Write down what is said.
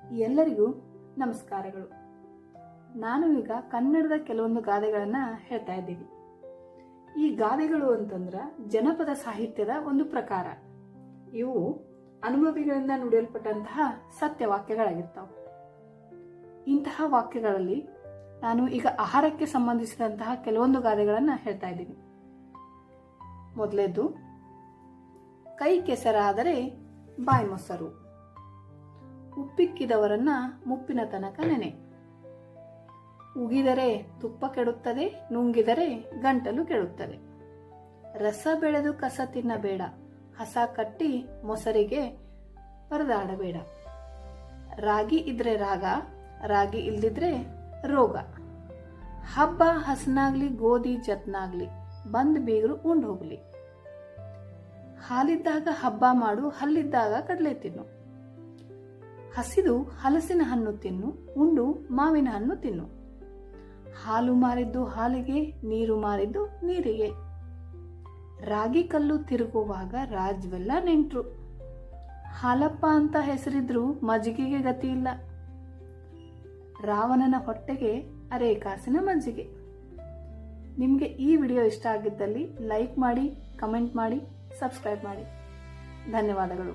ಎಲ್ಲರಿಗೂ ನಮಸ್ಕಾರಗಳು. ನಾನು ಈಗ ಕನ್ನಡದ ಕೆಲವೊಂದು ಗಾದೆಗಳನ್ನು ಹೇಳ್ತಾ ಇದ್ದೀನಿ. ಈ ಗಾದೆಗಳು ಅಂತಂದ್ರೆ ಜನಪದ ಸಾಹಿತ್ಯದ ಒಂದು ಪ್ರಕಾರ. ಇವು ಅನುಭವಿಗಳಿಂದ ನುಡಿಯಲ್ಪಟ್ಟಂತಹ ಸತ್ಯ ವಾಕ್ಯಗಳಾಗಿರ್ತಾವೆ. ಇಂತಹ ವಾಕ್ಯಗಳಲ್ಲಿ ನಾನು ಈಗ ಆಹಾರಕ್ಕೆ ಸಂಬಂಧಿಸಿದಂತಹ ಕೆಲವೊಂದು ಗಾದೆಗಳನ್ನು ಹೇಳ್ತಾ ಇದ್ದೀನಿ. ಮೊದಲೇದು, ಕೈ ಕೆಸರಾದರೆ ಬಾಯಿ ಮೊಸರು, ಉಪ್ಪಿಕ್ಕಿದವರನ್ನ ಮುಪ್ಪಿನ ತನಕ ನೆನೆ, ಉಗಿದರೆ ತುಪ್ಪ ಕೆಡುತ್ತದೆ, ನುಂಗಿದರೆ ಗಂಟಲು ಕೆಡುತ್ತದೆ, ರಸ ಬೆಳೆದು ಕಸ ತಿನ್ನಬೇಡ, ಹಸ ಕಟ್ಟಿ ಮೊಸರಿಗೆ ಪರದಾಡಬೇಡ, ರಾಗಿ ಇದ್ರೆ ರಾಗ, ರಾಗಿ ಇಲ್ದಿದ್ರೆ ರೋಗ, ಹಬ್ಬ ಹಸನಾಗ್ಲಿ ಗೋಧಿ ಜತ್ನಾಗ್ಲಿ, ಬಂದ್ ಬೀಗರು ಉಂಡ್ ಹೋಗ್ಲಿ, ಹಾಲಿದ್ದಾಗ ಹಬ್ಬ ಮಾಡು, ಹಲ್ಲಿದ್ದಾಗ ಕಡಲೆ ತಿನ್ನು, ಹಸಿದು ಹಲಸಿನ ಹಣ್ಣು ತಿನ್ನು, ಉಂಡು ಮಾವಿನ ಹಣ್ಣು ತಿನ್ನು, ಹಾಲು ಮಾರಿದ್ದು ಹಾಲಿಗೆ, ನೀರು ಮಾರಿದ್ದು ನೀರಿಗೆ, ರಾಗಿ ಕಲ್ಲು ತಿರುಗುವಾಗ ರಾಜ್ವೆಲ್ಲ ನೆಂಟ್ರು, ಹಾಲಪ್ಪ ಅಂತ ಹೆಸರಿದ್ರು ಮಜ್ಜಿಗೆಗೆ ಗತಿ ಇಲ್ಲ, ರಾವಣನ ಹೊಟ್ಟೆಗೆ ಅರೆ ಕಾಸಿನ ಮಜ್ಜಿಗೆ. ನಿಮಗೆ ಈ ವಿಡಿಯೋ ಇಷ್ಟ ಆಗಿದ್ದಲ್ಲಿ ಲೈಕ್ ಮಾಡಿ, ಕಮೆಂಟ್ ಮಾಡಿ, ಸಬ್ಸ್ಕ್ರೈಬ್ ಮಾಡಿ. ಧನ್ಯವಾದಗಳು.